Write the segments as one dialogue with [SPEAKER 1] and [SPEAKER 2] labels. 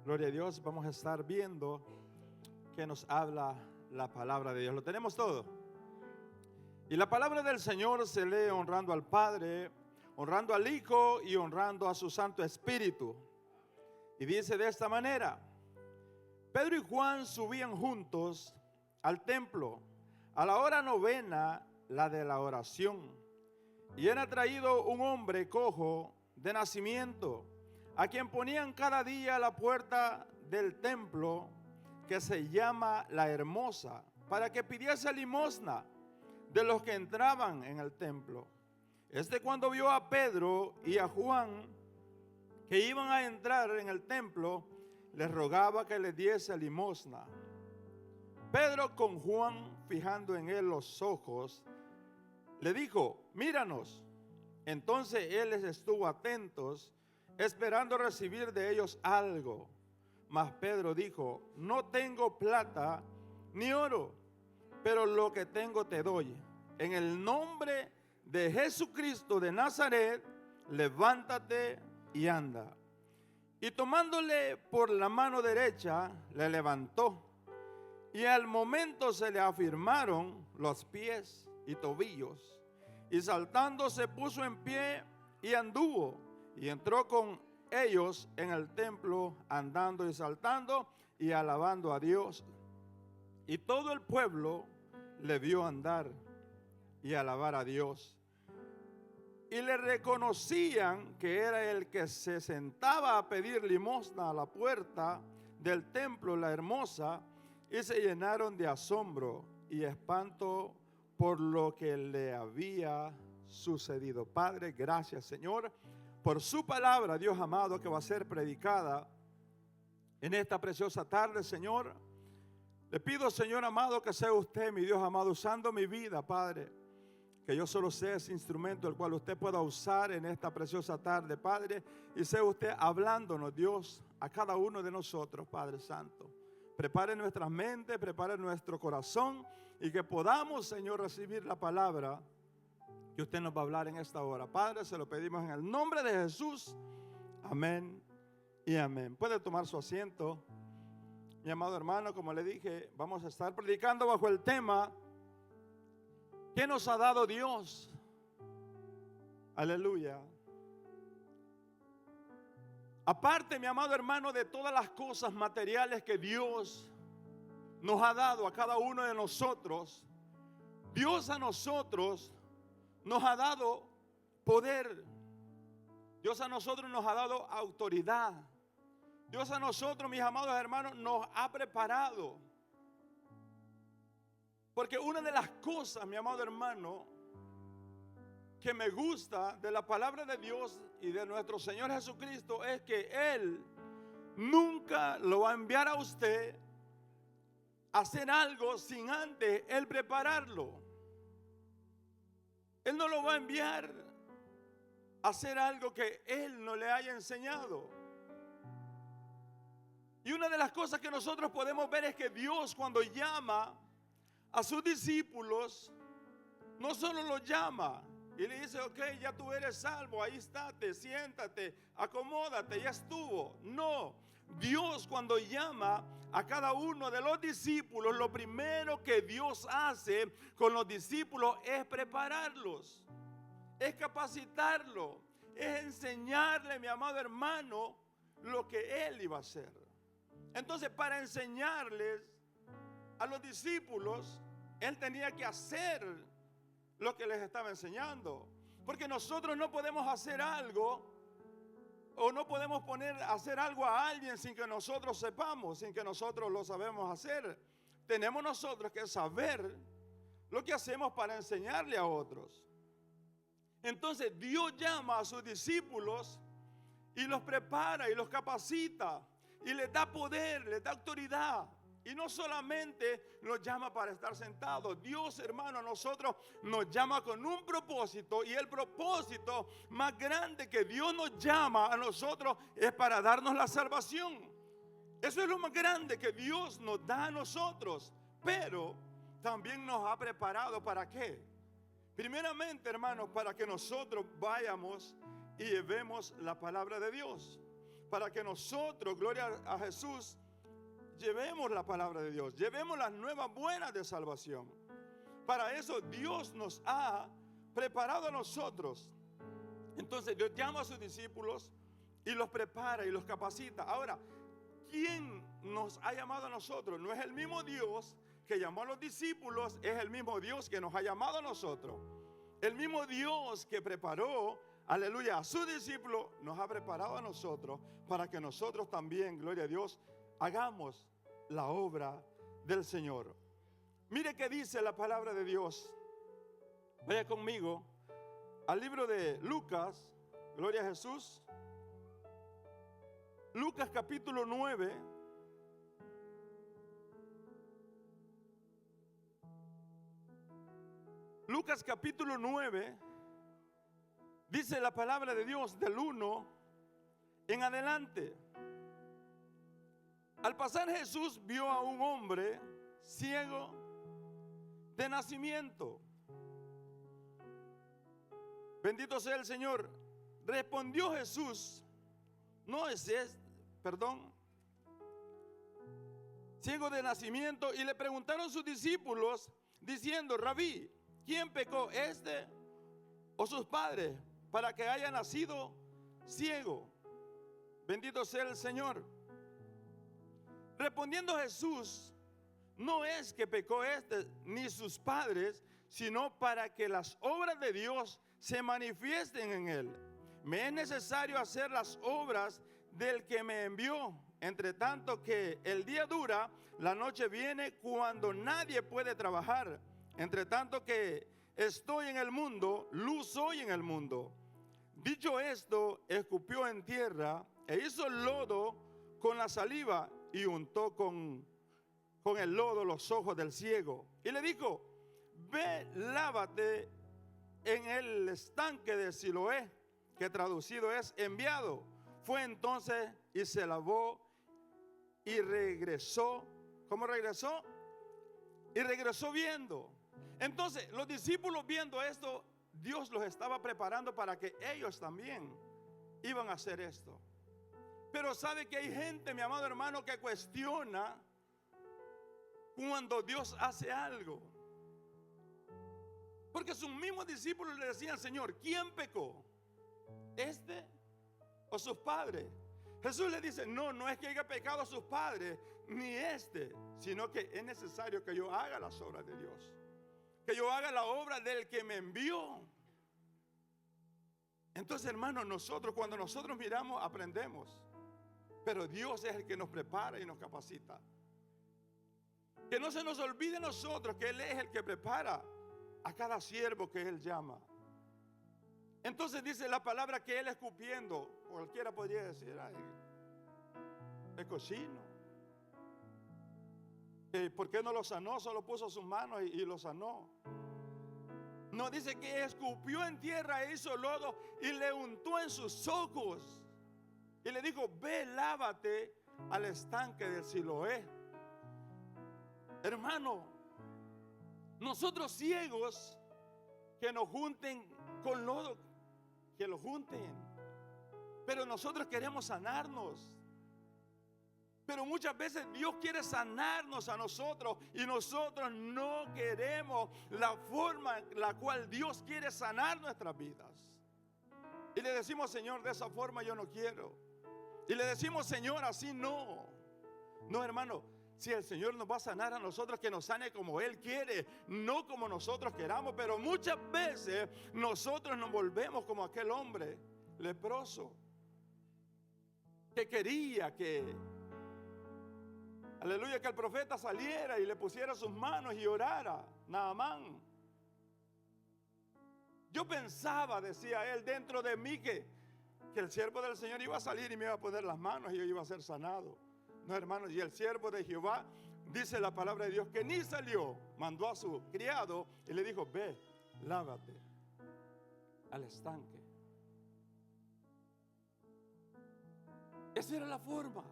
[SPEAKER 1] Gloria a Dios, vamos a estar viendo que nos habla la palabra de Dios. ¿Lo tenemos todo? Y la palabra del Señor se lee honrando al Padre, honrando al Hijo y honrando a su Santo Espíritu. Y dice de esta manera: Pedro y Juan subían juntos al templo a la hora novena, la de la oración. Y era traído un hombre cojo de nacimiento, a quien ponían cada día a la puerta del templo, que se llama La Hermosa, para que pidiese limosna de los que entraban en el templo. Cuando vio a Pedro y a Juan que iban a entrar en el templo, les rogaba que les diese limosna. Pedro, con Juan fijando en él los ojos, le dijo: míranos. Entonces él les estuvo atentos, esperando recibir de ellos algo. Mas Pedro dijo: no tengo plata ni oro, pero lo que tengo te doy. En el nombre de Jesucristo de Nazaret, levántate y anda. Y tomándole por la mano derecha, le levantó. Y al momento se le afirmaron los pies y tobillos. Y saltando se puso en pie y anduvo. Y entró con ellos en el templo, andando y saltando y alabando a Dios. Y todo el pueblo le vio andar y alabar a Dios. Y le reconocían que era el que se sentaba a pedir limosna a la puerta del templo, La Hermosa, y se llenaron de asombro y espanto por lo que le había sucedido. Padre, gracias, Señor, por su palabra, Dios amado, que va a ser predicada en esta preciosa tarde, Señor. Le pido, Señor amado, que sea usted, mi Dios amado, usando mi vida, Padre, que yo solo sea ese instrumento el cual usted pueda usar en esta preciosa tarde, Padre, y sea usted hablándonos, Dios, a cada uno de nosotros, Padre Santo. Prepare nuestras mentes, prepare nuestro corazón, y que podamos, Señor, recibir la palabra que usted nos va a hablar en esta hora. Padre, se lo pedimos en el nombre de Jesús. Amén y amén. Puede tomar su asiento. Mi amado hermano, como le dije, vamos a estar predicando bajo el tema: ¿qué nos ha dado Dios? Aleluya. Aparte, mi amado hermano, de todas las cosas materiales que Dios nos ha dado a cada uno de nosotros, Dios a nosotros nos ha dado poder. Dios a nosotros nos ha dado autoridad. Dios a nosotros, mis amados hermanos, nos ha preparado. Porque una de las cosas, mi amado hermano, que me gusta de la palabra de Dios y de nuestro Señor Jesucristo es que Él nunca lo va a enviar a usted a hacer algo sin antes Él prepararlo. Él no lo va a enviar a hacer algo que Él no le haya enseñado. Y una de las cosas que nosotros podemos ver es que Dios, cuando llama a sus discípulos, no solo los llama y le dice: ok, ya tú eres salvo, ahí estate, siéntate, acomódate, ya estuvo. No, Dios, cuando llama a cada uno de los discípulos, lo primero que Dios hace con los discípulos es prepararlos, es capacitarlos, es enseñarle, mi amado hermano, lo que Él iba a hacer. Entonces, para enseñarles a los discípulos, Él tenía que hacer lo que les estaba enseñando. Porque nosotros no podemos hacer algo, o no podemos hacer algo a alguien sin que nosotros sepamos, sin que nosotros lo sabemos hacer. Tenemos nosotros que saber lo que hacemos para enseñarle a otros. Entonces Dios llama a sus discípulos y los prepara y los capacita y les da poder, les da autoridad. Y no solamente nos llama para estar sentados. Dios, hermano, a nosotros nos llama con un propósito. Y el propósito más grande que Dios nos llama a nosotros es para darnos la salvación. Eso es lo más grande que Dios nos da a nosotros. Pero también nos ha preparado ¿para qué? Primeramente, hermanos, para que nosotros vayamos y llevemos la palabra de Dios. para que nosotros, gloria a Jesús, llevemos la palabra de Dios, llevemos las nuevas buenas de salvación. Para eso Dios nos ha preparado a nosotros. Entonces Dios llama a sus discípulos y los prepara y los capacita. Ahora, ¿quién nos ha llamado a nosotros? No es el mismo Dios que llamó a los discípulos, es el mismo Dios que nos ha llamado a nosotros. El mismo Dios que preparó, aleluya, a sus discípulos, nos ha preparado a nosotros para que nosotros también, gloria a Dios, hagamos la obra del Señor. Mire qué dice la palabra de Dios. Vaya conmigo al libro de Lucas, gloria a Jesús. Lucas capítulo 9. Lucas capítulo 9. Dice la palabra de Dios del 1 en adelante. Al pasar Jesús vio a un hombre ciego de nacimiento. Bendito sea el Señor. Respondió Jesús, ciego de nacimiento, y le preguntaron sus discípulos diciendo: Rabí, ¿quién pecó, este o sus padres, para que haya nacido ciego? Bendito sea el Señor. Respondiendo Jesús, no es que pecó este ni sus padres, sino para que las obras de Dios se manifiesten en él. Me es necesario hacer las obras del que me envió. Entre tanto que el día dura, la noche viene cuando nadie puede trabajar. Entre tanto que estoy en el mundo, luz soy en el mundo. Dicho esto, escupió en tierra e hizo lodo con la saliva y untó con el lodo los ojos del ciego. Y le dijo: ve, lávate en el estanque de Siloé, que traducido es enviado. Fue entonces y se lavó y regresó. ¿Cómo regresó? Y regresó viendo. Entonces, los discípulos, viendo esto, Dios los estaba preparando para que ellos también iban a hacer esto. Pero sabe que hay gente, mi amado hermano, que cuestiona cuando Dios hace algo. Porque sus mismos discípulos le decían: Señor, ¿quién pecó? ¿Este o sus padres? Jesús le dice: no es que haya pecado a sus padres, ni este, sino que es necesario que yo haga las obras de Dios, que yo haga la obra del que me envió. Entonces, hermanos, cuando nosotros miramos, aprendemos. Pero Dios es el que nos prepara y nos capacita. Que no se nos olvide nosotros que Él es el que prepara a cada siervo que Él llama. Entonces dice la palabra que Él escupiendo, cualquiera podría decir: ay, es cochino. ¿Por qué no lo sanó? Solo puso sus manos y lo sanó. No, dice que escupió en tierra e hizo lodo y le untó en sus ojos. Y le dijo: ve, lávate al estanque del Siloé. Hermano, nosotros ciegos, que nos junten con lodo, que lo junten. Pero nosotros queremos sanarnos. Pero muchas veces Dios quiere sanarnos a nosotros y nosotros no queremos la forma en la cual Dios quiere sanar nuestras vidas. Y le decimos: Señor, de esa forma yo no quiero. Y le decimos: Señor, así no. No, hermano, si el Señor nos va a sanar a nosotros, que nos sane como Él quiere, no como nosotros queramos. Pero muchas veces nosotros nos volvemos como aquel hombre leproso que quería que, aleluya, que el profeta saliera y le pusiera sus manos y orara. Naamán. Yo pensaba, decía él, dentro de mí que el siervo del Señor iba a salir y me iba a poner las manos y yo iba a ser sanado. No, hermanos, y el siervo de Jehová, dice la palabra de Dios, que ni salió, mandó a su criado y le dijo: ve, lávate al estanque. Esa era la forma.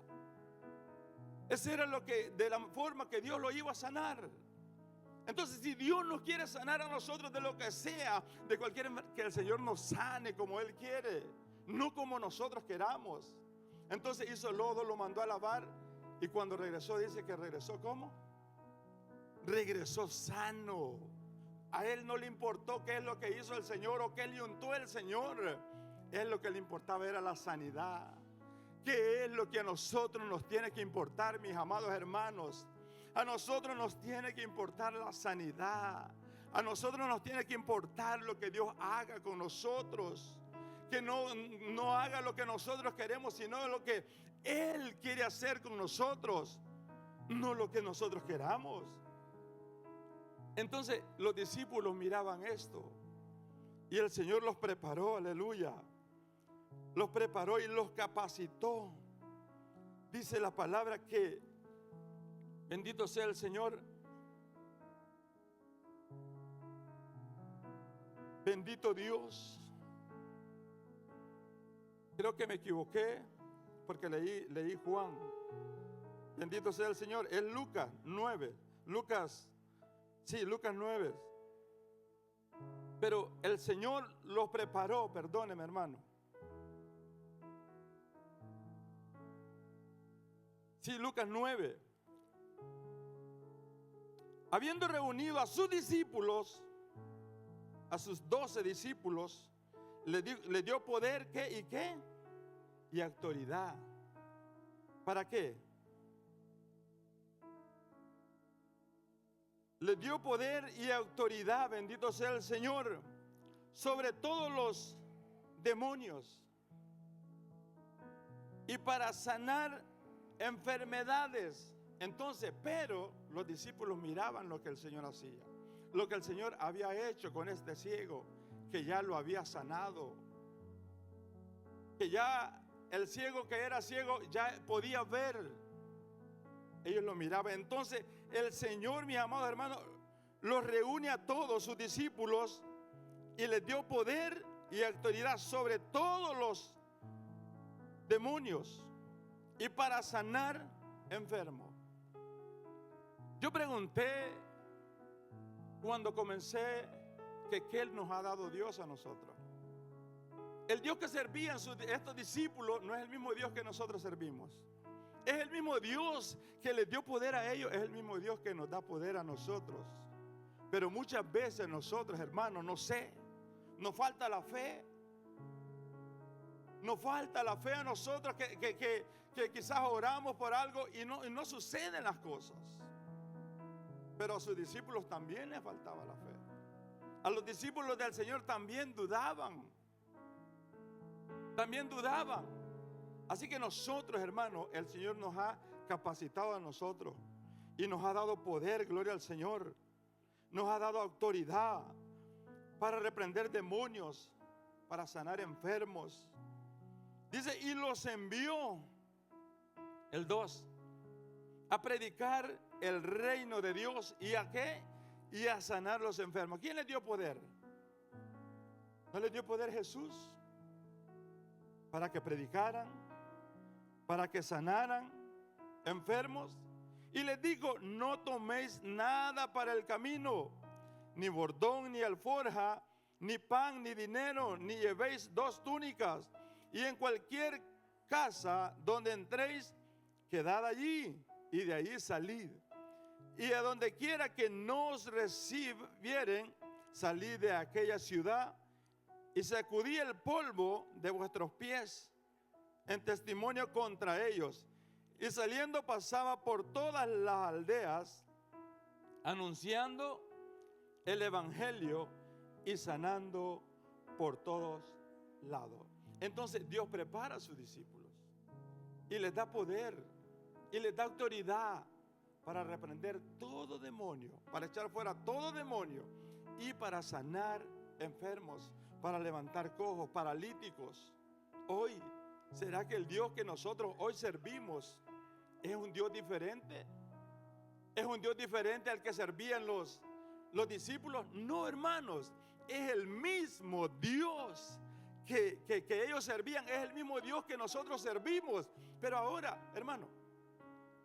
[SPEAKER 1] Esa era de la forma que Dios lo iba a sanar. Entonces, si Dios nos quiere sanar a nosotros de lo que sea, de cualquier, que el Señor nos sane como Él quiere, no como nosotros queramos. Entonces hizo lodo, lo mandó a lavar y cuando regresó dice que regresó ¿cómo? Regresó sano. A él no le importó qué es lo que hizo el Señor o qué le untó el Señor. Él lo que le importaba era la sanidad. ¿Qué es lo que a nosotros nos tiene que importar, mis amados hermanos? A nosotros nos tiene que importar la sanidad. A nosotros nos tiene que importar lo que Dios haga con nosotros. Que no haga lo que nosotros queremos, sino lo que Él quiere hacer con nosotros, no lo que nosotros queramos. Entonces los discípulos miraban esto y el Señor los preparó, aleluya. Los preparó y los capacitó. Dice la palabra que, bendito sea el Señor, bendito Dios. Creo que me equivoqué porque leí Juan. Bendito sea el Señor. Es Lucas 9. Lucas 9. Pero el Señor los preparó, perdóneme hermano. Sí, Lucas 9. Habiendo reunido a sus discípulos, a sus 12 discípulos, le dio poder, ¿qué? ¿Y qué? Y autoridad. ¿Para qué? Le dio poder y autoridad, bendito sea el Señor, sobre todos los demonios y para sanar enfermedades. Entonces, pero los discípulos miraban lo que el Señor hacía, lo que el Señor había hecho con este ciego, que ya lo había sanado, que ya el ciego que era ciego ya podía ver. Ellos lo miraban. Entonces el Señor, mis amados hermanos, los reúne a todos sus discípulos y les dio poder y autoridad sobre todos los demonios y para sanar enfermos. Yo pregunté cuando comencé que qué nos ha dado Dios a nosotros. El Dios que servían estos discípulos no es el mismo Dios que nosotros servimos. Es el mismo Dios que les dio poder a ellos, es el mismo Dios que nos da poder a nosotros. Pero muchas veces nosotros, hermanos, no sé, nos falta la fe. Nos falta la fe a nosotros que quizás oramos por algo y no suceden las cosas. Pero a sus discípulos también les faltaba la fe. A los discípulos del Señor también dudaban. También dudaban. Así que nosotros, hermanos, el Señor nos ha capacitado a nosotros y nos ha dado poder, gloria al Señor. Nos ha dado autoridad para reprender demonios, para sanar enfermos. Dice, y los envió, el 2, a predicar el reino de Dios. ¿Y a qué? Y a sanar los enfermos. ¿Quién les dio poder? ¿No les dio poder Jesús? Para que predicaran, para que sanaran enfermos. Y les digo, no toméis nada para el camino, ni bordón, ni alforja, ni pan, ni dinero, ni llevéis 2 túnicas. Y en cualquier casa donde entréis, quedad allí, y de allí salid. Y a donde quiera que nos recibieren, salid de aquella ciudad y sacudí el polvo de vuestros pies en testimonio contra ellos. Y saliendo pasaba por todas las aldeas, anunciando el evangelio y sanando por todos lados. Entonces Dios prepara a sus discípulos y les da poder y les da autoridad para reprender todo demonio, para echar fuera todo demonio y para sanar enfermos, para levantar cojos, paralíticos. Hoy, ¿será que el Dios que nosotros hoy servimos es un Dios diferente? ¿Es un Dios diferente al que servían los discípulos? No, hermanos, es el mismo Dios que ellos servían, es el mismo Dios que nosotros servimos. Pero ahora, hermano,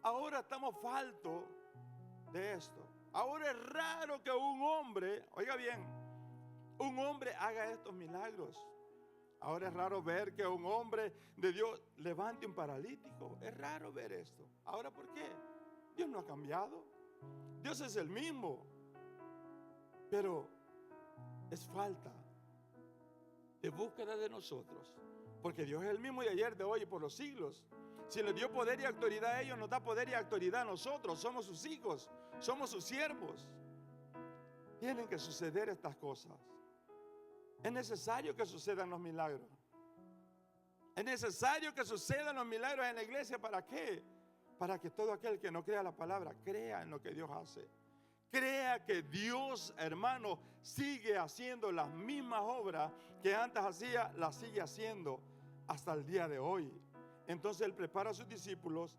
[SPEAKER 1] ahora estamos faltos de esto. Ahora es raro que un hombre, oiga bien, un hombre haga estos milagros. Ahora es raro ver que un hombre de Dios levante un paralítico. Es raro ver esto. Ahora, ¿por qué? Dios no ha cambiado. Dios es el mismo. Pero es falta de búsqueda de nosotros. Porque Dios es el mismo de ayer, de hoy y por los siglos. Si les dio poder y autoridad a ellos, nos da poder y autoridad a nosotros. Somos sus hijos, somos sus siervos. Tienen que suceder estas cosas. Es necesario que sucedan los milagros. Es necesario que sucedan los milagros en la iglesia. ¿Para qué? Para que todo aquel que no crea la palabra, crea en lo que Dios hace. Crea que Dios, hermano, sigue haciendo las mismas obras que antes hacía, las sigue haciendo hasta el día de hoy. Entonces Él prepara a sus discípulos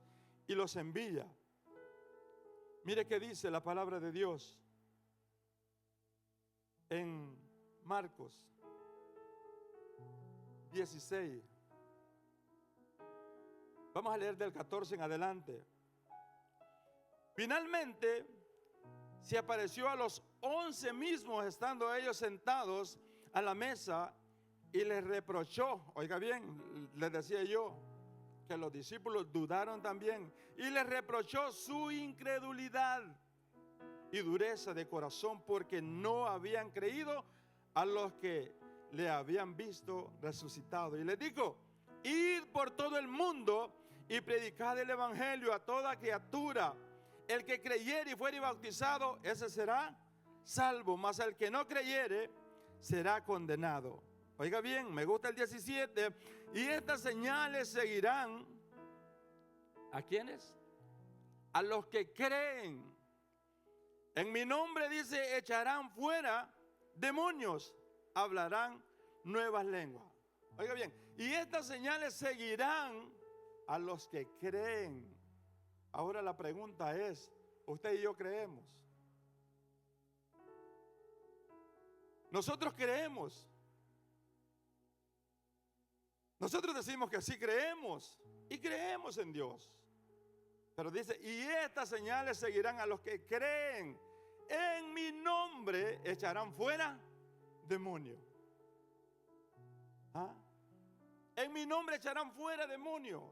[SPEAKER 1] y los envía. Mire qué dice la palabra de Dios en Marcos 16. Vamos a leer del 14 en adelante. Finalmente se apareció a los 11 mismos, estando ellos sentados a la mesa, y les reprochó. Oiga bien, les decía yo que los discípulos dudaron también, y les reprochó su incredulidad y dureza de corazón, porque no habían creído a los que le habían visto resucitado. Y les dijo: id por todo el mundo y predicad el evangelio a toda criatura. El que creyere y fuere bautizado, ese será salvo, mas el que no creyere será condenado. Oiga bien, me gusta el 17. Y estas señales seguirán, ¿a quiénes? A los que creen. En mi nombre, dice, echarán fuera demonios, hablarán nuevas lenguas. Oiga bien, y estas señales seguirán a los que creen. Ahora la pregunta es, ¿usted y yo creemos? Nosotros creemos. Nosotros decimos que sí creemos y creemos en Dios. Pero dice, y estas señales seguirán a los que creen. En mi nombre echarán fuera demonios. ¿Ah? En mi nombre echarán fuera demonios.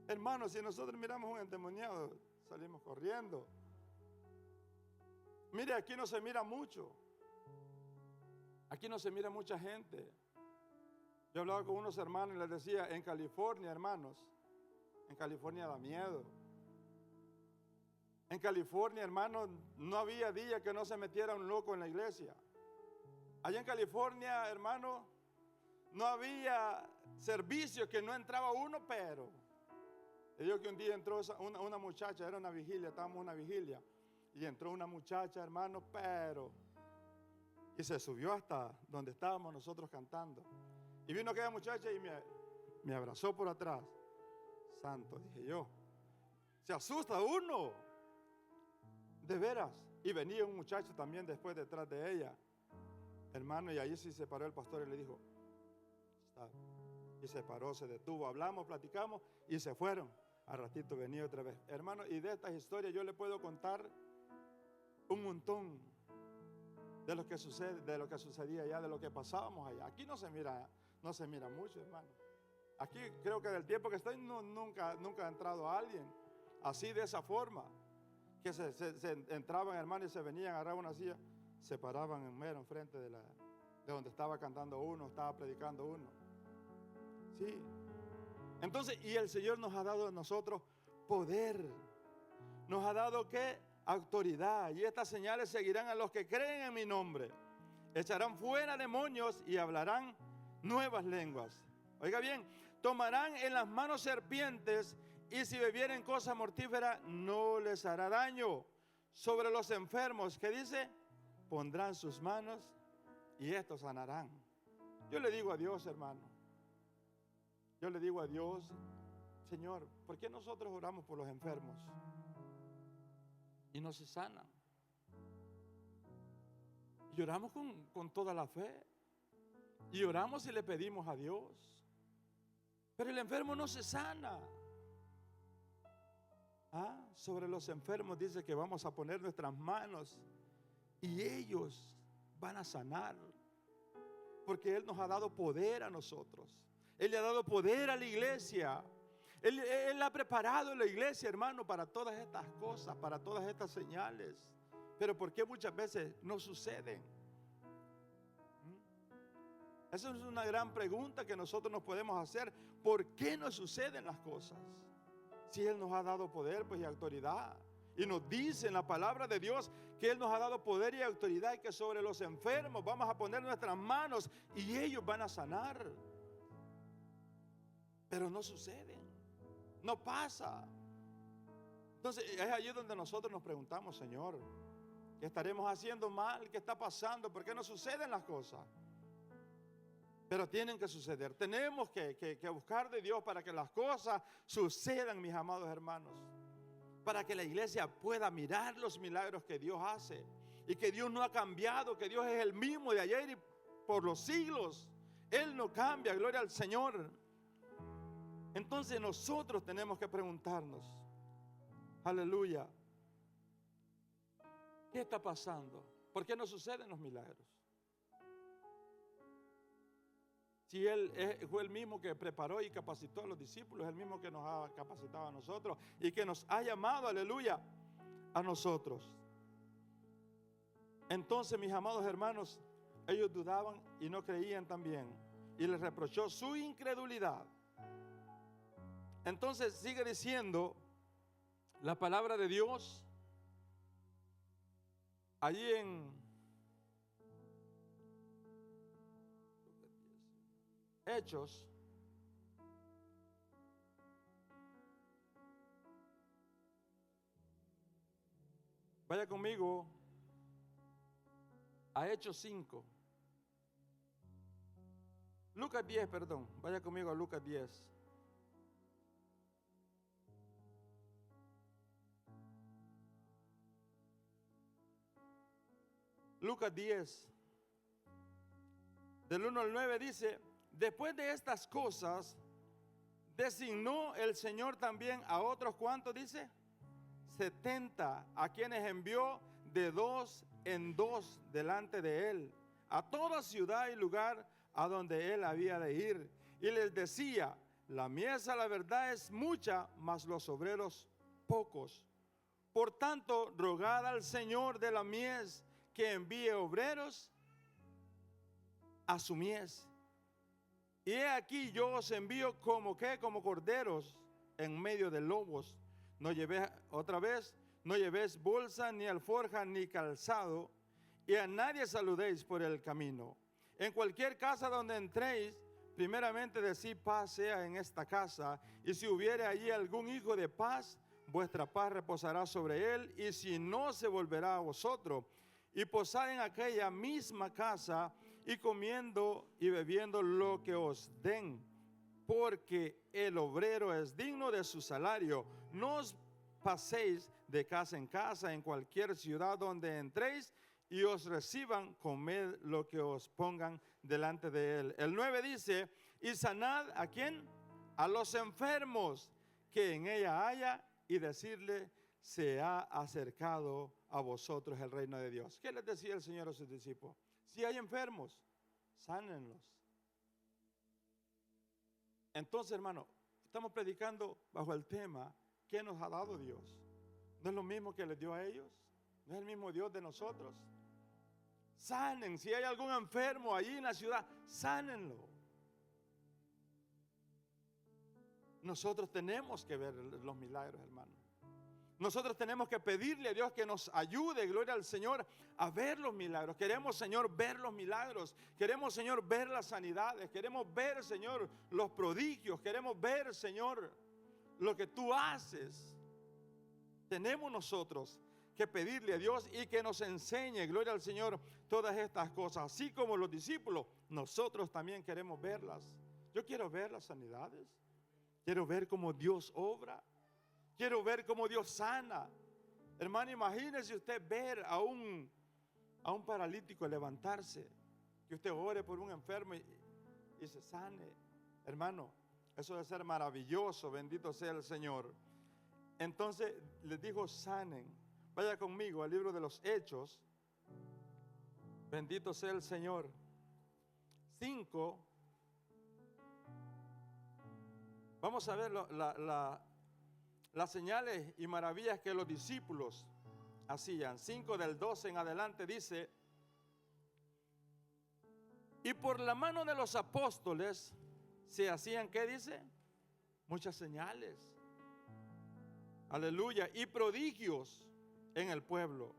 [SPEAKER 1] Hermanos, si nosotros miramos un endemoniado, salimos corriendo. Mire, aquí no se mira mucho. Aquí no se mira mucha gente. Yo hablaba con unos hermanos y les decía, en California, hermanos, en California da miedo. En California, hermanos, no había día que no se metiera un loco en la iglesia. Allá en California, hermanos, no había servicio que no entraba uno, pero le digo que un día entró una muchacha, era una vigilia, estábamos en una vigilia, y entró una muchacha, hermano, pero, y se subió hasta donde estábamos nosotros cantando. Y vino aquella muchacha y me abrazó por atrás. Santo, dije yo. Se asusta uno. De veras. Y venía un muchacho también después detrás de ella. Hermano, y ahí sí se paró el pastor y le dijo, está. Y se paró, se detuvo, hablamos, platicamos y se fueron. Al ratito venía otra vez. Hermano, y de estas historias yo le puedo contar un montón de lo que sucede, de lo que sucedía allá, de lo que pasábamos allá. Aquí no se mira mucho, hermano. Aquí creo que del tiempo que estoy nunca ha entrado alguien así de esa forma. Que se entraban, hermano, y se venían, agarraban una silla, se paraban en mero enfrente de donde estaba cantando uno, estaba predicando uno. Sí. Entonces, y el Señor nos ha dado a nosotros poder. Nos ha dado ¿qué? Autoridad. Y estas señales seguirán a los que creen en mi nombre. Echarán fuera demonios y hablarán nuevas lenguas. Oiga bien, tomarán en las manos serpientes y si bebieren cosa mortífera no les hará daño. Sobre los enfermos, ¿qué dice? Pondrán sus manos y estos sanarán. Yo le digo a Dios, hermano. Yo le digo a Dios, Señor, ¿por qué nosotros oramos por los enfermos y no se sanan? Y oramos con toda la fe. Y oramos y le pedimos a Dios. Pero el enfermo no se sana. Sobre los enfermos dice que vamos a poner nuestras manos y ellos van a sanar. Porque Él nos ha dado poder a nosotros. Él le ha dado poder a la iglesia. Él ha preparado la iglesia, hermano, para todas estas cosas, para todas estas señales. Pero ¿por qué muchas veces no suceden? Esa es una gran pregunta que nosotros nos podemos hacer. ¿Por qué no suceden las cosas? Si Él nos ha dado poder, pues, y autoridad. Y nos dice en la palabra de Dios que Él nos ha dado poder y autoridad, y que sobre los enfermos vamos a poner nuestras manos y ellos van a sanar. Pero no suceden, no pasa. Entonces es allí donde nosotros nos preguntamos: Señor, ¿qué estaremos haciendo mal? ¿Qué está pasando? ¿Por qué no suceden las cosas? Pero tienen que suceder. Tenemos que buscar de Dios para que las cosas sucedan, mis amados hermanos. Para que la iglesia pueda mirar los milagros que Dios hace. Y que Dios no ha cambiado, que Dios es el mismo de ayer y por los siglos. Él no cambia, gloria al Señor. Entonces nosotros tenemos que preguntarnos: aleluya, ¿qué está pasando? ¿Por qué no suceden los milagros? Si Él fue el mismo que preparó y capacitó a los discípulos, es el mismo que nos ha capacitado a nosotros y que nos ha llamado, aleluya, a nosotros. Entonces, mis amados hermanos, ellos dudaban y no creían también, y les reprochó su incredulidad. Entonces sigue diciendo la palabra de Dios allí en Hechos, vaya conmigo a Hechos 5. Lucas 10, perdón. Vaya conmigo a Lucas 10. Lucas 10, del 1 al 9 dice: después de estas cosas, designó el Señor también a otros, ¿cuántos dice? 70, a quienes envió de dos en dos delante de él, a toda ciudad y lugar a donde él había de ir. Y les decía: la mies, la verdad, es mucha, mas los obreros pocos. Por tanto, rogad al Señor de la mies que envíe obreros a su mies. Y he aquí, yo os envío como corderos en medio de lobos. No llevéis, otra vez, no llevéis bolsa, ni alforja, ni calzado, y a nadie saludéis por el camino. En cualquier casa donde entréis, primeramente decid: paz sea en esta casa. Y si hubiere allí algún hijo de paz, vuestra paz reposará sobre él, y si no, se volverá a vosotros. Y posad en aquella misma casa, y comiendo y bebiendo lo que os den, porque el obrero es digno de su salario. No os paséis de casa en casa, en cualquier ciudad donde entréis, y os reciban, comed lo que os pongan delante de él. El 9 dice: y sanad, ¿a quién? A los enfermos que en ella haya, y decirle: se ha acercado a vosotros el reino de Dios. ¿Qué les decía el Señor a sus discípulos? Si hay enfermos, sánenlos. Entonces, hermano, estamos predicando bajo el tema: ¿qué nos ha dado Dios? ¿No es lo mismo que les dio a ellos? ¿No es el mismo Dios de nosotros? Sanen. Si hay algún enfermo allí en la ciudad, sánenlo. Nosotros tenemos que ver los milagros, hermano. Nosotros tenemos que pedirle a Dios que nos ayude, gloria al Señor, a ver los milagros. Queremos, Señor, ver los milagros. Queremos, Señor, ver las sanidades. Queremos ver, Señor, los prodigios. Queremos ver, Señor, lo que tú haces. Tenemos nosotros que pedirle a Dios y que nos enseñe, gloria al Señor, todas estas cosas. Así como los discípulos, nosotros también queremos verlas. Yo quiero ver las sanidades. Quiero ver cómo Dios obra. Quiero ver cómo Dios sana. Hermano, imagínese usted ver a un paralítico levantarse, que usted ore por un enfermo y se sane. Hermano, eso debe ser maravilloso. Bendito sea el Señor. Entonces les dijo: sanen. Vaya conmigo al libro de los Hechos. Bendito sea el Señor. 5, vamos a ver las señales y maravillas que los discípulos hacían. 5 del 12 en adelante dice: y por la mano de los apóstoles se hacían, ¿qué dice? Muchas señales. Aleluya. Y prodigios en el pueblo.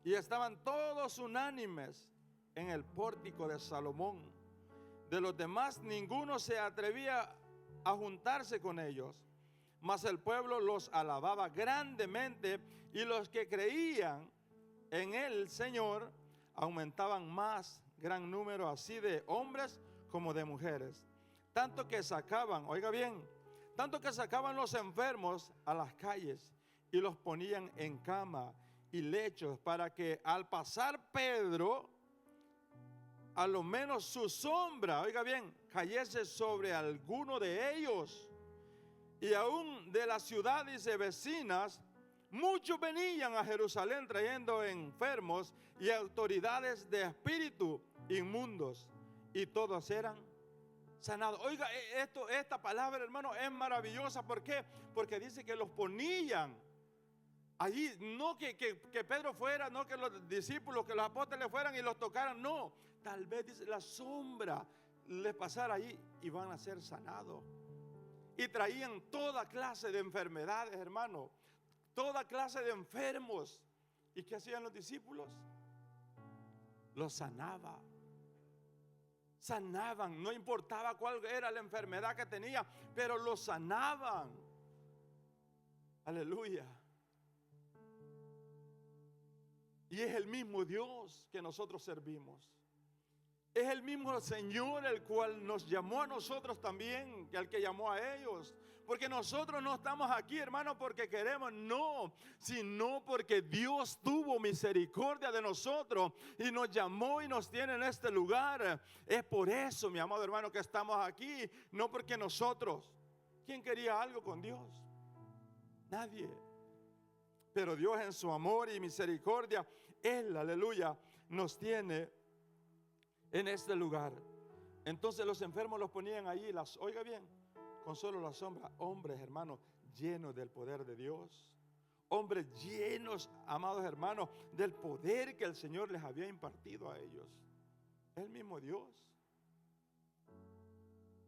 [SPEAKER 1] Y estaban todos unánimes en el pórtico de Salomón. De los demás ninguno se atrevía a juntarse con ellos, mas el pueblo los alababa grandemente, y los que creían en el Señor aumentaban más gran número, así de hombres como de mujeres. Tanto que sacaban, oiga bien, tanto que sacaban los enfermos a las calles y los ponían en cama y lechos, para que al pasar Pedro, a lo menos su sombra, oiga bien, cayese sobre alguno de ellos. Y aún de las ciudades vecinas, muchos venían a Jerusalén trayendo enfermos y autoridades de espíritu inmundos, y todos eran sanados. Oiga, esta palabra, hermano, es maravillosa. ¿Por qué? Porque dice que los ponían allí, no que Pedro fuera, no que los discípulos, que los apóstoles fueran y los tocaran, no. Tal vez dice, la sombra les pasara allí y van a ser sanados. Y traían toda clase de enfermedades, hermano, toda clase de enfermos. ¿Y qué hacían los discípulos? Los sanaban. Sanaban, no importaba cuál era la enfermedad que tenía, pero los sanaban. Aleluya. Y es el mismo Dios que nosotros servimos. Es el mismo Señor el cual nos llamó a nosotros también, que al que llamó a ellos. Porque nosotros no estamos aquí, hermano, porque queremos, no, sino porque Dios tuvo misericordia de nosotros y nos llamó y nos tiene en este lugar. Es por eso, mi amado hermano, que estamos aquí, no porque nosotros. ¿Quién quería algo con Dios? Nadie. Pero Dios en su amor y misericordia, Él, aleluya, nos tiene en este lugar. Entonces los enfermos los ponían allí, oiga bien, con solo la sombra. Hombres, hermanos, llenos del poder de Dios. Hombres llenos, amados hermanos, del poder que el Señor les había impartido a ellos. El mismo Dios.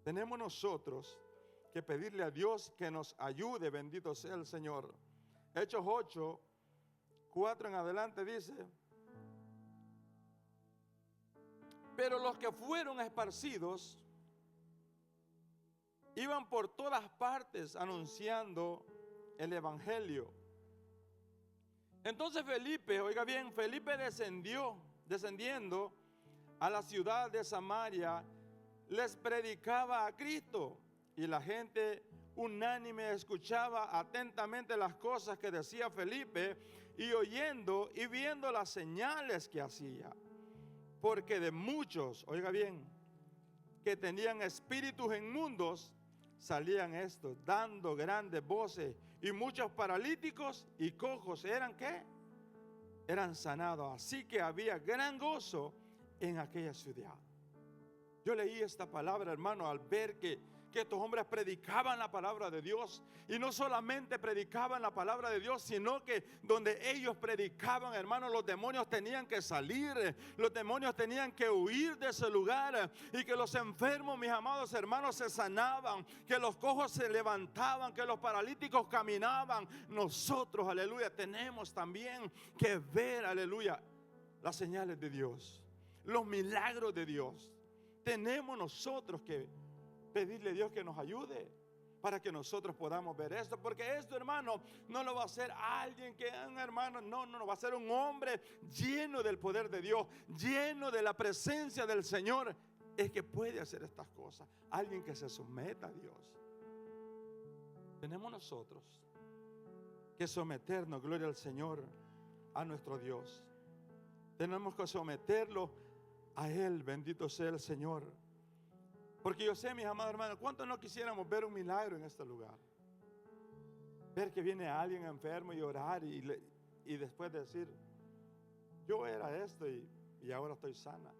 [SPEAKER 1] Tenemos nosotros que pedirle a Dios que nos ayude, bendito sea el Señor. Hechos 8, 4 en adelante dice: pero los que fueron esparcidos iban por todas partes anunciando el evangelio. Entonces Felipe, oiga bien, Felipe descendiendo a la ciudad de Samaria, les predicaba a Cristo, y la gente unánime escuchaba atentamente las cosas que decía Felipe, y oyendo y viendo las señales que hacía. Porque de muchos, oiga bien, que tenían espíritus inmundos, salían estos dando grandes voces, y muchos paralíticos y cojos eran ¿qué? Eran sanados. Así que había gran gozo en aquella ciudad. Yo leí esta palabra, hermano, al ver que estos hombres predicaban la palabra de Dios. Y no solamente predicaban la palabra de Dios, sino que donde ellos predicaban, hermano, los demonios tenían que salir. Los demonios tenían que huir de ese lugar. Y que los enfermos, mis amados hermanos, se sanaban. Que los cojos se levantaban. Que los paralíticos caminaban. Nosotros, aleluya, tenemos también que ver, aleluya, las señales de Dios, los milagros de Dios. Tenemos nosotros que pedirle a Dios que nos ayude para que nosotros podamos ver esto, porque esto, hermano, no lo va a hacer alguien que, hermano, no, va a ser un hombre lleno del poder de Dios, lleno de la presencia del Señor, es que puede hacer estas cosas. Alguien que se someta a Dios. Tenemos nosotros que someternos, gloria al Señor, a nuestro Dios. Tenemos que someterlo a Él, bendito sea el Señor. Porque yo sé, mis amados hermanos, ¿cuántos no quisiéramos ver un milagro en este lugar? Ver que viene alguien enfermo y orar y después decir: yo era esto y ahora estoy sana,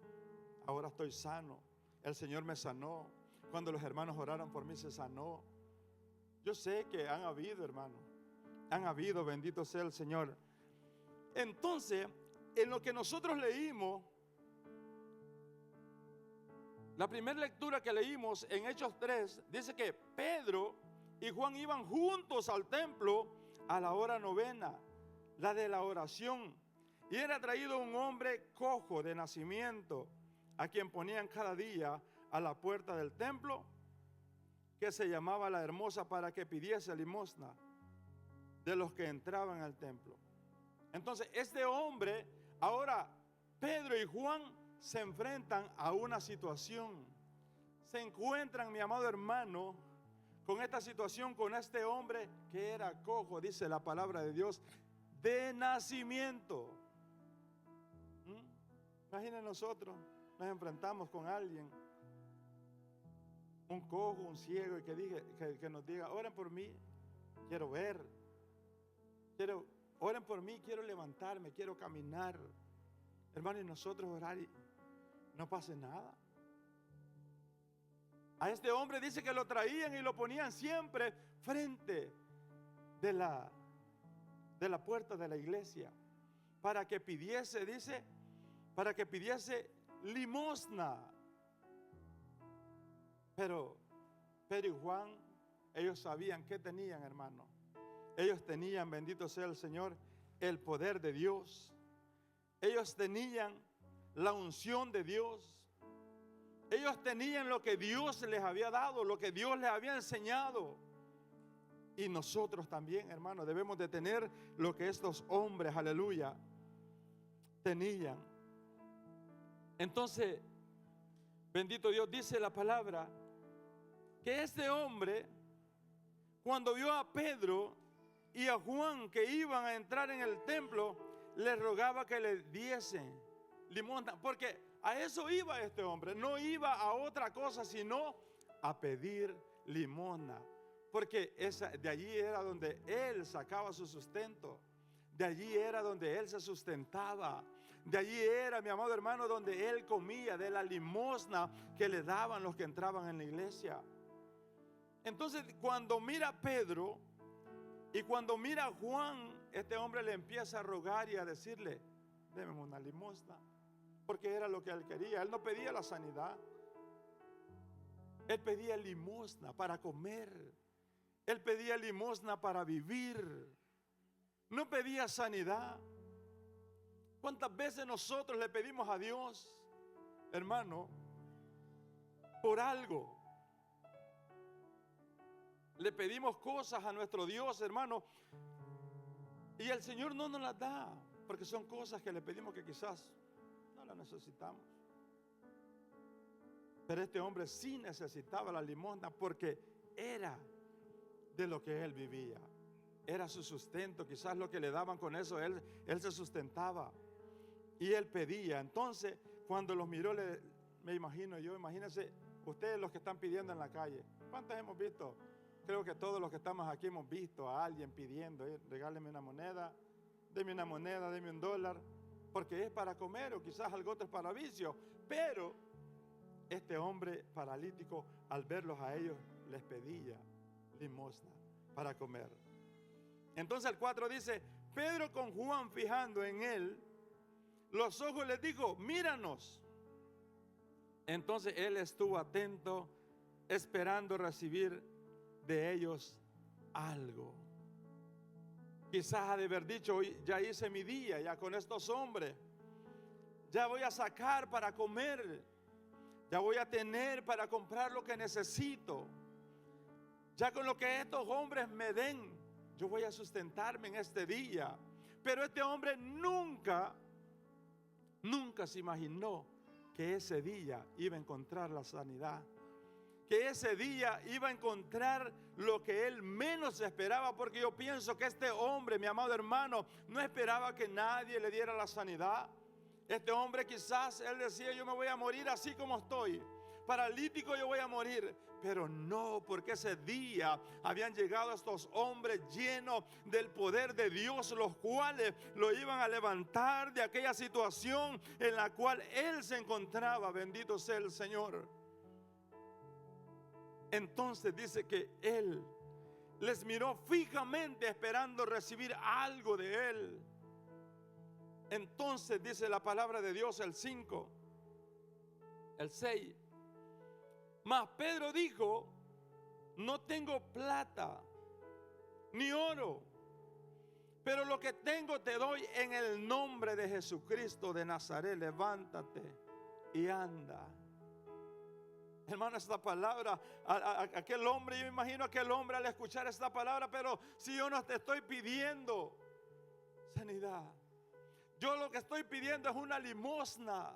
[SPEAKER 1] ahora estoy sano. el Señor me sanó. Cuando los hermanos oraron por mí, se sanó. Yo sé que han habido, hermano. Han habido, bendito sea el Señor. Entonces, en lo que nosotros leímos, la primera lectura que leímos en Hechos 3, dice que Pedro y Juan iban juntos al templo a la hora novena, la de la oración. Y era traído un hombre cojo de nacimiento, a quien ponían cada día a la puerta del templo, que se llamaba La Hermosa, para que pidiese limosna de los que entraban al templo. Entonces, este hombre, ahora Pedro y Juan se enfrentan a una situación. Se encuentran, mi amado hermano, con esta situación, con este hombre que era cojo, dice la palabra de Dios, de nacimiento. Imaginen nosotros, nos enfrentamos con alguien, un cojo, un ciego, y que nos diga, oren por mí, quiero ver, oren por mí, quiero levantarme, quiero caminar. Hermano, y nosotros orar y no pase nada. A este hombre dice que lo traían y lo ponían siempre frente de la puerta de la iglesia, para que pidiese, dice, para que pidiese limosna. Pero Pedro y Juan, ellos sabían qué tenían, hermano. Ellos tenían, bendito sea el Señor, el poder de Dios. Ellos tenían la unción de Dios. Ellos tenían lo que Dios les había dado, lo que Dios les había enseñado. Y nosotros también, hermano, debemos de tener lo que estos hombres, aleluya, tenían. Entonces, bendito Dios, dice la palabra que este hombre, cuando vio a Pedro y a Juan que iban a entrar en el templo, le rogaba que le diesen limosna, porque a eso iba este hombre, no iba a otra cosa sino a pedir limosna, porque de allí era donde él sacaba su sustento, de allí era donde él se sustentaba, de allí era, mi amado hermano, donde él comía de la limosna que le daban los que entraban en la iglesia. Entonces, cuando mira a Pedro y cuando mira a Juan, este hombre le empieza a rogar y a decirle, deme una limosna, porque era lo que él quería. Él no pedía la sanidad, él pedía limosna para comer, él pedía limosna para vivir, no pedía sanidad. ¿Cuántas veces nosotros le pedimos a Dios, hermano, por algo? Le pedimos cosas a nuestro Dios, hermano, y el Señor no nos las da, porque son cosas que le pedimos que quizás no las necesitamos. Pero este hombre sí necesitaba la limosna, porque era de lo que él vivía, era su sustento. Quizás lo que le daban con eso, él se sustentaba y él pedía. Entonces, cuando los miró, me imagino yo, imagínense ustedes los que están pidiendo en la calle. ¿Cuántos hemos visto? Creo que todos los que estamos aquí hemos visto a alguien pidiendo, regáleme una moneda, deme $1, porque es para comer, o quizás algo otro es para vicio. Pero este hombre paralítico, al verlos a ellos, les pedía limosna para comer. Entonces el 4 dice, Pedro con Juan fijando en él los ojos, les dijo, míranos. Entonces él estuvo atento, esperando recibir de ellos algo. Quizás ha de haber dicho, ya hice mi día, ya con estos hombres, ya voy a sacar para comer, ya voy a tener para comprar lo que necesito, ya con lo que estos hombres me den, yo voy a sustentarme en este día. Pero este hombre nunca se imaginó que ese día iba a encontrar la sanidad, que ese día iba a encontrar lo que él menos esperaba, porque yo pienso que este hombre, mi amado hermano, no esperaba que nadie le diera la sanidad. Este hombre quizás, él decía, yo me voy a morir así como estoy, paralítico yo voy a morir. Pero no, porque ese día habían llegado estos hombres llenos del poder de Dios, los cuales lo iban a levantar de aquella situación en la cual él se encontraba. Bendito sea el Señor. Entonces dice que él les miró fijamente esperando recibir algo de él. Entonces dice la palabra de Dios, el 5, el 6. Mas Pedro dijo: no tengo plata ni oro, pero lo que tengo te doy. En el nombre de Jesucristo de Nazaret, levántate y anda. Hermano, esta palabra, aquel hombre, yo me imagino a aquel hombre al escuchar esta palabra: pero si yo no te estoy pidiendo sanidad, yo lo que estoy pidiendo es una limosna.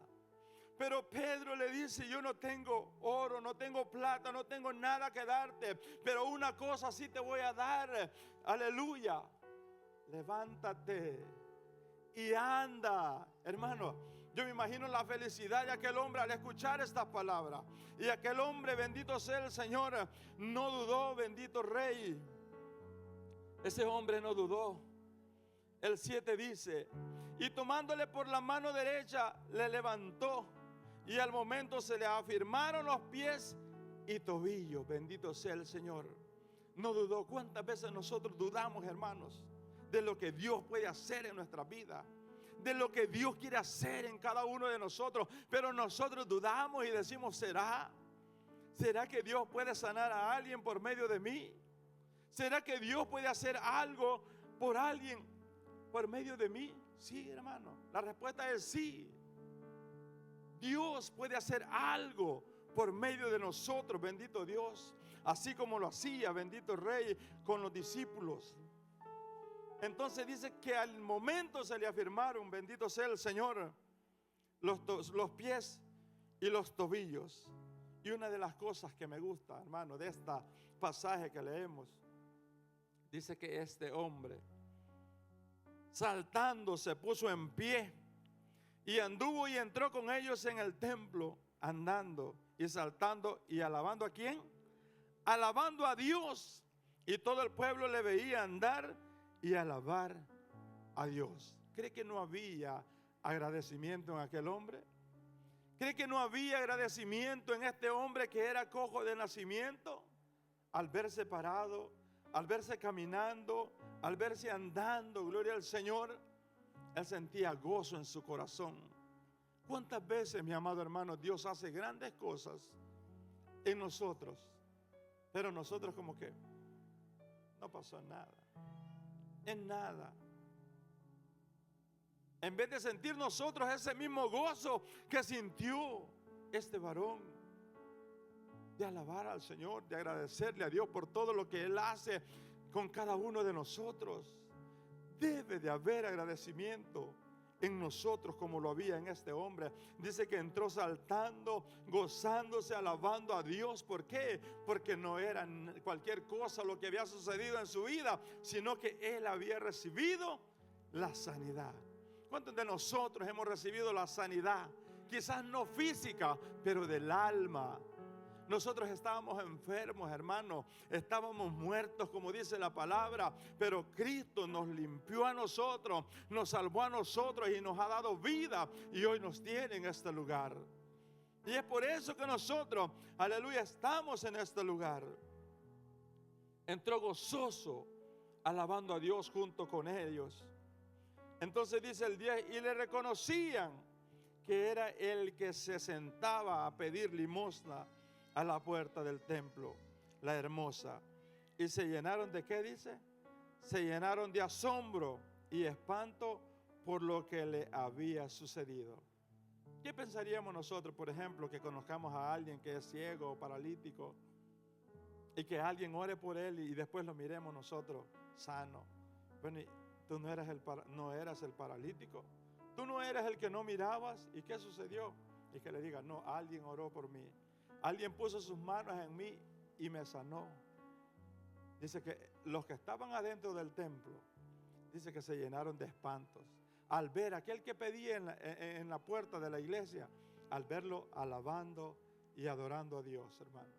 [SPEAKER 1] Pero Pedro le dice: yo no tengo oro, no tengo plata, no tengo nada que darte, pero una cosa sí te voy a dar. Aleluya. Levántate y anda. Hermano, yo me imagino la felicidad de aquel hombre al escuchar estas palabras. Y aquel hombre, bendito sea el Señor, no dudó, bendito Rey. Ese hombre no dudó. El 7 dice: y tomándole por la mano derecha, le levantó, y al momento se le afirmaron los pies y tobillos. Bendito sea el Señor. No dudó. ¿Cuántas veces nosotros dudamos, hermanos, de lo que Dios puede hacer en nuestra vida, de lo que Dios quiere hacer en cada uno de nosotros? Pero nosotros dudamos y decimos: ¿será que Dios puede sanar a alguien por medio de mí? ¿Será que Dios puede hacer algo por alguien por medio de mí? Sí, hermano, la respuesta es sí. Dios puede hacer algo por medio de nosotros, bendito Dios, así como lo hacía, bendito Rey, con los discípulos. Entonces dice que al momento se le afirmaron, bendito sea el Señor, los pies y los tobillos. Y una de las cosas que me gusta, hermano, de este pasaje que leemos, dice que este hombre, saltando, se puso en pie y anduvo y entró con ellos en el templo, andando y saltando y alabando. ¿A quién? Alabando a Dios. Y todo el pueblo le veía andar y alabar a Dios. ¿Cree que no había agradecimiento en aquel hombre? ¿Cree que no había agradecimiento en este hombre que era cojo de nacimiento? Al verse parado, al verse caminando, al verse andando, gloria al Señor, él sentía gozo en su corazón. ¿Cuántas veces, mi amado hermano, Dios hace grandes cosas en nosotros, pero nosotros como que no pasó nada, en nada? En vez de sentir nosotros ese mismo gozo que sintió este varón, de alabar al Señor, de agradecerle a Dios por todo lo que Él hace con cada uno de nosotros. Debe de haber agradecimiento en nosotros como lo había en este hombre. Dice que entró saltando, gozándose, alabando a Dios. ¿Por qué? Porque no era cualquier cosa lo que había sucedido en su vida, sino que él había recibido la sanidad. ¿Cuántos de nosotros hemos recibido la sanidad? Quizás no física, pero del alma. Nosotros estábamos enfermos, hermanos, estábamos muertos, como dice la palabra, pero Cristo nos limpió a nosotros, nos salvó a nosotros y nos ha dado vida, y hoy nos tiene en este lugar. Y es por eso que nosotros, aleluya, estamos en este lugar. Entró gozoso, alabando a Dios junto con ellos. Entonces dice el 10, y le reconocían que era el que se sentaba a pedir limosna a la puerta del templo, la hermosa. Y se llenaron de, ¿qué dice? Se llenaron de asombro y espanto por lo que le había sucedido. ¿Qué pensaríamos nosotros, por ejemplo, que conozcamos a alguien que es ciego o paralítico y que alguien ore por él y después lo miremos nosotros sano? Bueno, tú no eras el paralítico, tú no eras el que no mirabas. ¿Y qué sucedió? Y que le diga: no, alguien oró por mí, alguien puso sus manos en mí y me sanó. Dice que los que estaban adentro del templo, dice que se llenaron de espantos al ver a aquel que pedía en la puerta de la iglesia, al verlo alabando y adorando a Dios, hermano.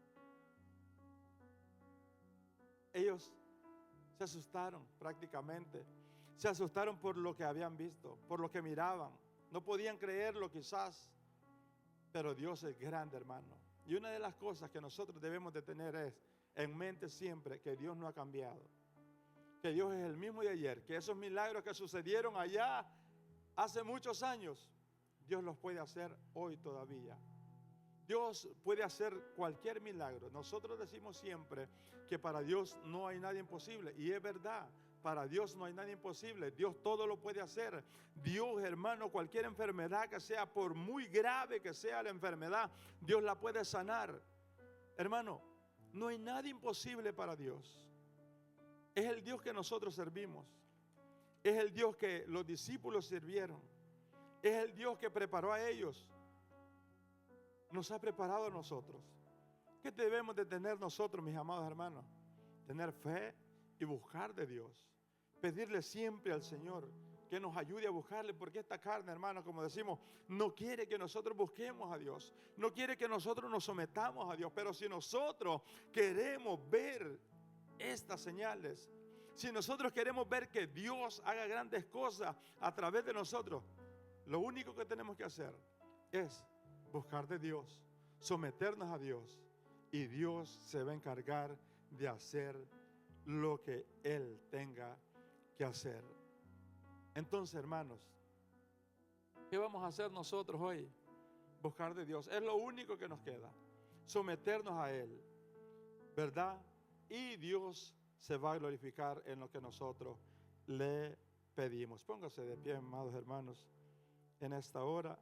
[SPEAKER 1] Ellos se asustaron prácticamente, se asustaron por lo que habían visto, por lo que miraban. No podían creerlo quizás, pero Dios es grande, hermano. Y una de las cosas que nosotros debemos de tener es en mente siempre que Dios no ha cambiado, que Dios es el mismo de ayer, que esos milagros que sucedieron allá hace muchos años, Dios los puede hacer hoy todavía. Dios puede hacer cualquier milagro. Nosotros decimos siempre que para Dios no hay nada imposible, y es verdad. Para Dios no hay nada imposible. Dios todo lo puede hacer. Dios, hermano, cualquier enfermedad que sea, por muy grave que sea la enfermedad, Dios la puede sanar. Hermano, no hay nada imposible para Dios. Es el Dios que nosotros servimos. Es el Dios que los discípulos sirvieron. Es el Dios que preparó a ellos. Nos ha preparado a nosotros. ¿Qué debemos de tener nosotros, mis amados hermanos? Tener fe y buscar de Dios. Pedirle siempre al Señor que nos ayude a buscarle, porque esta carne, hermano, como decimos, no quiere que nosotros busquemos a Dios, no quiere que nosotros nos sometamos a Dios. Pero si nosotros queremos ver estas señales, si nosotros queremos ver que Dios haga grandes cosas a través de nosotros, lo único que tenemos que hacer es buscar de Dios, someternos a Dios, y Dios se va a encargar de hacer lo que Él tenga que hacer. Entonces, hermanos, ¿qué vamos a hacer nosotros hoy? Buscar de Dios. Es lo único que nos queda. Someternos a Él, ¿verdad? Y Dios se va a glorificar en lo que nosotros le pedimos. Póngase de pie, amados hermanos, en esta hora.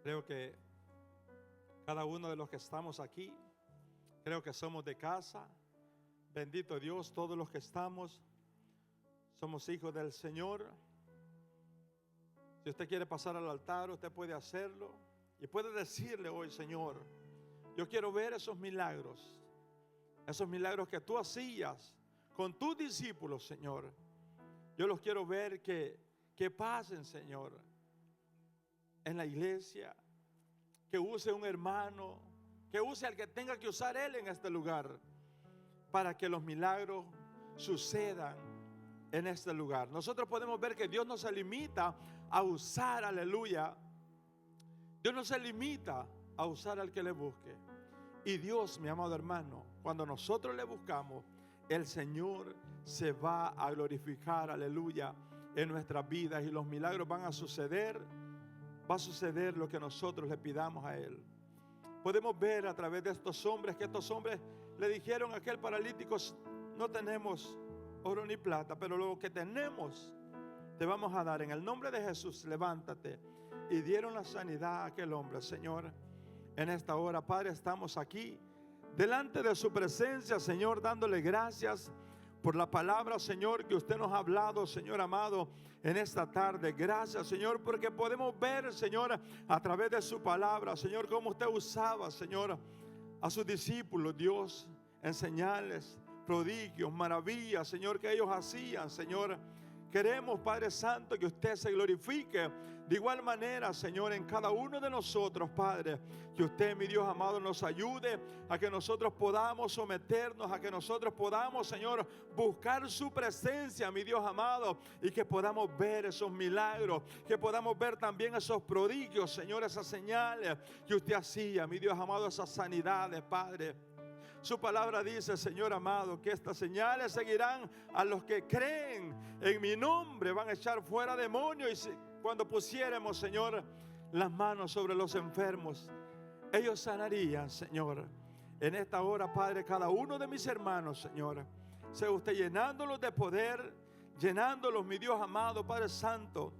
[SPEAKER 1] Creo que cada uno de los que estamos aquí, creo que somos de casa. Bendito Dios, todos los que estamos, somos hijos del Señor. Si usted quiere pasar al altar, usted puede hacerlo. Y puede decirle hoy: Señor, yo quiero ver esos milagros que tú hacías con tus discípulos, Señor. Yo los quiero ver que pasen, Señor, en la iglesia, que use un hermano, que use al que tenga que usar Él en este lugar, para que los milagros sucedan en este lugar. Nosotros podemos ver que Dios no se limita a usar, aleluya, Dios no se limita a usar al que le busque. Y Dios, mi amado hermano, cuando nosotros le buscamos, el Señor se va a glorificar, aleluya, en nuestras vidas, y los milagros van a suceder. Va a suceder lo que nosotros le pidamos a Él. Podemos ver a través de estos hombres que estos hombres le dijeron a aquel paralítico: no tenemos oro ni plata, pero lo que tenemos te vamos a dar. En el nombre de Jesús, levántate. Y dieron la sanidad a aquel hombre. Señor, en esta hora, Padre, estamos aquí delante de su presencia, Señor, dándole gracias por la palabra, Señor, que usted nos ha hablado, Señor amado, en esta tarde. Gracias, Señor, porque podemos ver, Señor, a través de su palabra, Señor, cómo usted usaba, Señor, a sus discípulos, Dios, en señales, prodigios, maravillas, Señor, que ellos hacían, Señor. Queremos, Padre Santo, que usted se glorifique de igual manera, Señor, en cada uno de nosotros, Padre. Que usted, mi Dios amado, nos ayude a que nosotros podamos someternos, a que nosotros podamos, Señor, buscar su presencia, mi Dios amado, y que podamos ver esos milagros, que podamos ver también esos prodigios, Señor, esas señales que usted hacía, mi Dios amado, esas sanidades, Padre. Su palabra dice, Señor amado, que estas señales seguirán a los que creen en mi nombre. Van a echar fuera demonios, y cuando pusiéramos, Señor, las manos sobre los enfermos, ellos sanarían, Señor. En esta hora, Padre, cada uno de mis hermanos, Señor, sea usted llenándolos de poder, llenándolos, mi Dios amado, Padre Santo,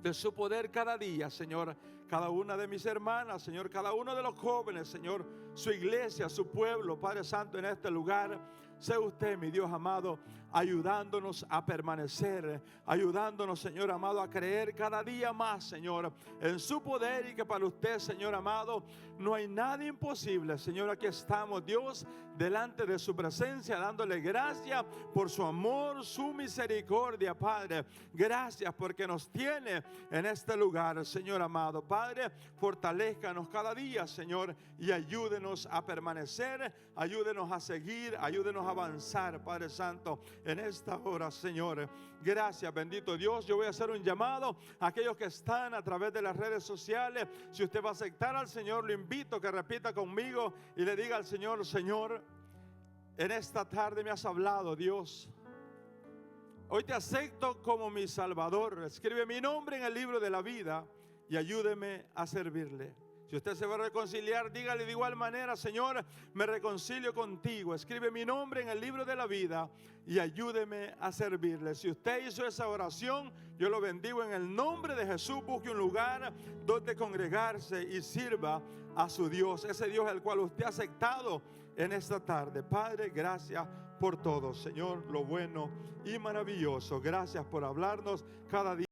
[SPEAKER 1] de su poder cada día, Señor. Cada una de mis hermanas, Señor, cada uno de los jóvenes, Señor, su iglesia, su pueblo, Padre Santo, en este lugar. Sea usted, mi Dios amado, ayudándonos a permanecer, ayudándonos, Señor amado, a creer cada día más, Señor, en su poder, y que para usted, Señor amado, no hay nada imposible. Señor, aquí estamos, Dios, delante de su presencia, dándole gracias por su amor, su misericordia, Padre. Gracias porque nos tiene en este lugar, Señor amado. Padre, fortalézcanos cada día, Señor, y ayúdenos a permanecer, ayúdenos a seguir, ayúdenos a avanzar, Padre Santo, en esta hora, Señor. Gracias, bendito Dios. Yo voy a hacer un llamado a aquellos que están a través de las redes sociales. Si usted va a aceptar al Señor, lo invito a que repita conmigo y le diga al Señor: Señor, en esta tarde me has hablado, Dios. Hoy te acepto como mi Salvador. Escribe mi nombre en el libro de la vida y ayúdeme a servirle. Si usted se va a reconciliar, dígale de igual manera: Señor, me reconcilio contigo. Escribe mi nombre en el libro de la vida y ayúdeme a servirle. Si usted hizo esa oración, yo lo bendigo en el nombre de Jesús. Busque un lugar donde congregarse y sirva a su Dios, ese Dios al cual usted ha aceptado en esta tarde. Padre, gracias por todo, Señor, lo bueno y maravilloso. Gracias por hablarnos cada día.